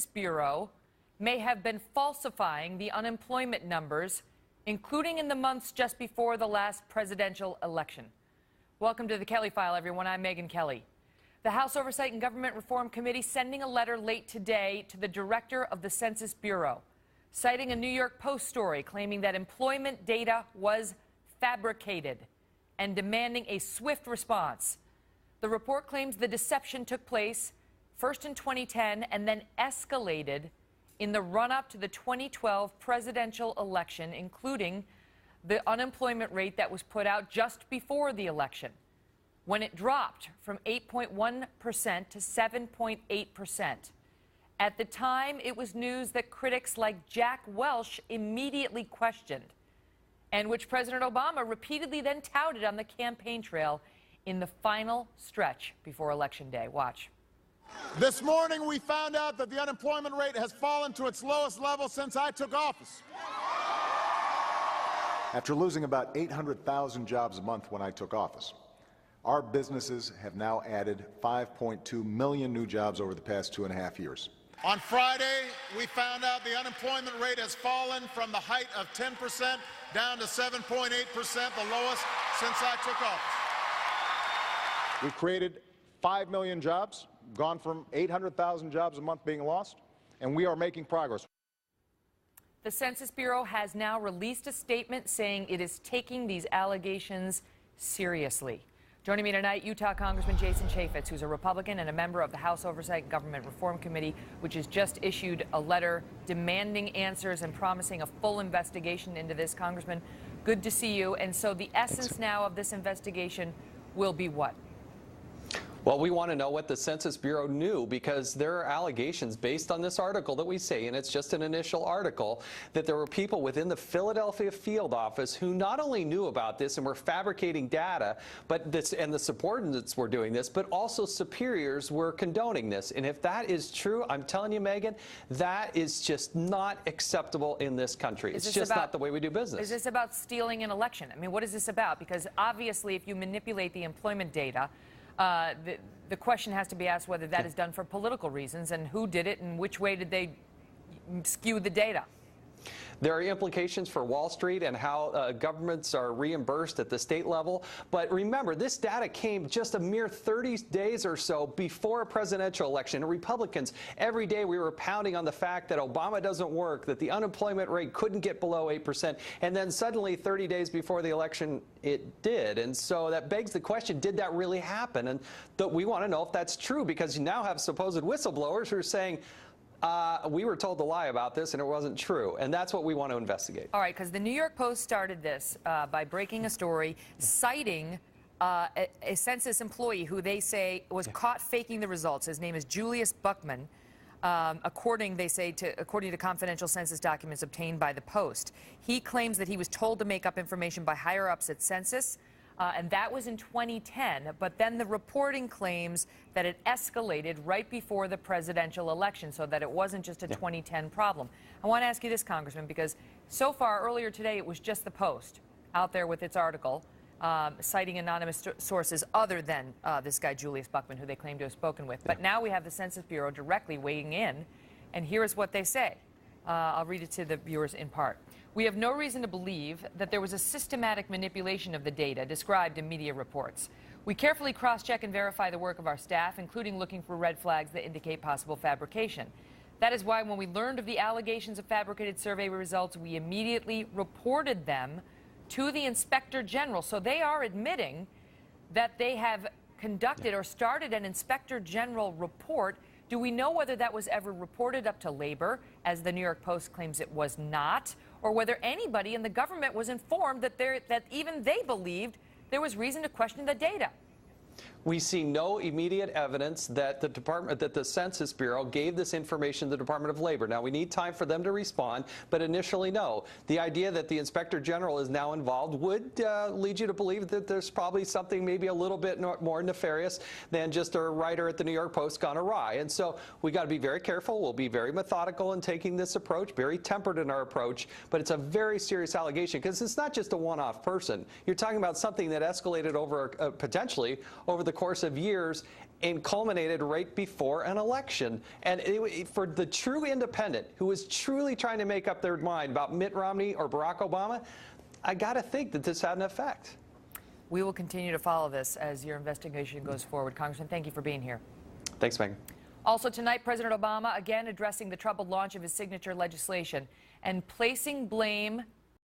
Census Bureau may have been falsifying the unemployment numbers, including in the months just before the last presidential election. Welcome to the Kelly File, everyone. I'm Megyn Kelly. The House Oversight and Government Reform Committee sending a letter late today to the director of the Census Bureau, citing a New York Post story claiming that employment data was fabricated and demanding a swift response. The report claims the deception took place first in 2010 and then escalated in the run-up to the 2012 presidential election, including the unemployment rate that was put out just before the election, when it dropped from 8.1% to 7.8%. At the time, it was news that critics like Jack Welch immediately questioned, and which President Obama repeatedly then touted on the campaign trail in the final stretch before Election Day. Watch. This morning, we found out that the unemployment rate has fallen to its lowest level since I took office. After losing about 800,000 jobs a month when I took office, our businesses have now added 5.2 million new jobs over the past 2.5 years. On Friday, we found out the unemployment rate has fallen from the height of 10% down to 7.8%, the lowest since I took office. We've created 5 million jobs, gone from 800,000 jobs a month being lost, and we are making progress. The Census Bureau has now released a statement saying it is taking these allegations seriously. Joining me tonight, Utah Congressman Jason Chaffetz, who's a Republican and a member of the House Oversight and Government Reform Committee, which has just issued a letter demanding answers and promising a full investigation into this. Congressman, good to see you. And so the essence now of this investigation will be what? Well, we want to know what the Census Bureau knew, because there are allegations based on this article that we say, and it's just an initial article, that there were people within the Philadelphia field office who not only knew about this and were fabricating data, but and the subordinates were doing this, but also superiors were condoning this. And if that is true, I'm telling you, Megyn, that is just not acceptable in this country. It's just not the way we do business. Is this about stealing an election? I mean, what is this about? Because obviously, if you manipulate the employment data, the question has to be asked whether that is done for political reasons, and who did it and which way did they skew the data. There are implications for Wall Street and how governments are reimbursed at the state level. But remember, this data came just a mere 30 days or so before a presidential election. And Republicans, every day we were pounding on the fact that Obama doesn't work, that the unemployment rate couldn't get below 8%. And then suddenly, 30 days before the election, it did. And so that begs the question, did that really happen? And we want to know if that's true, because you now have supposed whistleblowers who are saying, we were told to lie about this and it wasn't true. And that's what we want to investigate. All right, because the New York Post started this by breaking a story citing a census employee who they say was caught faking the results. His name is Julius Buckman, according to confidential census documents obtained by the Post. He claims that he was told to make up information by higher-ups at Census, and that was in 2010. But then the reporting claims that it escalated right before the presidential election, so that it wasn't just a 2010 problem. I want to ask you this, Congressman, because so far, earlier today, it was just the Post out there with its article, citing anonymous sources other than this guy, Julius Buckman, who they claim to have spoken with. But now we have the Census Bureau directly weighing in, and here is what they say. I'll read it to the viewers in part. We have no reason to believe that there was a systematic manipulation of the data described in media reports. We carefully cross-check and verify the work of our staff, including looking for red flags that indicate possible fabrication. That is why when we learned of the allegations of fabricated survey results, we immediately reported them to the Inspector General. So they are admitting that they have conducted or started an Inspector General report. Do we know whether that was ever reported up to labor, as the New York Post claims it was not, or whether anybody in the government was informed that even they believed there was reason to question the data? We see no immediate evidence that the Census Bureau gave this information to the Department of Labor. Now, we need time for them to respond, but initially, no. The idea that the Inspector General is now involved would lead you to believe that there's probably something maybe a little bit more nefarious than just a writer at the New York Post gone awry. And so we got to be very careful. We'll be very methodical in taking this approach, very tempered in our approach, but it's a very serious allegation, because it's not just a one-off person. You're talking about something that escalated over potentially over the course of years, and culminated right before an election. And for the true independent who is truly trying to make up their mind about Mitt Romney or Barack Obama, I got to think that this had an effect. We will continue to follow this as your investigation goes forward. Congressman, thank you for being here. Thanks, Megan. Also tonight, President Obama again addressing the troubled launch of his signature legislation and placing blame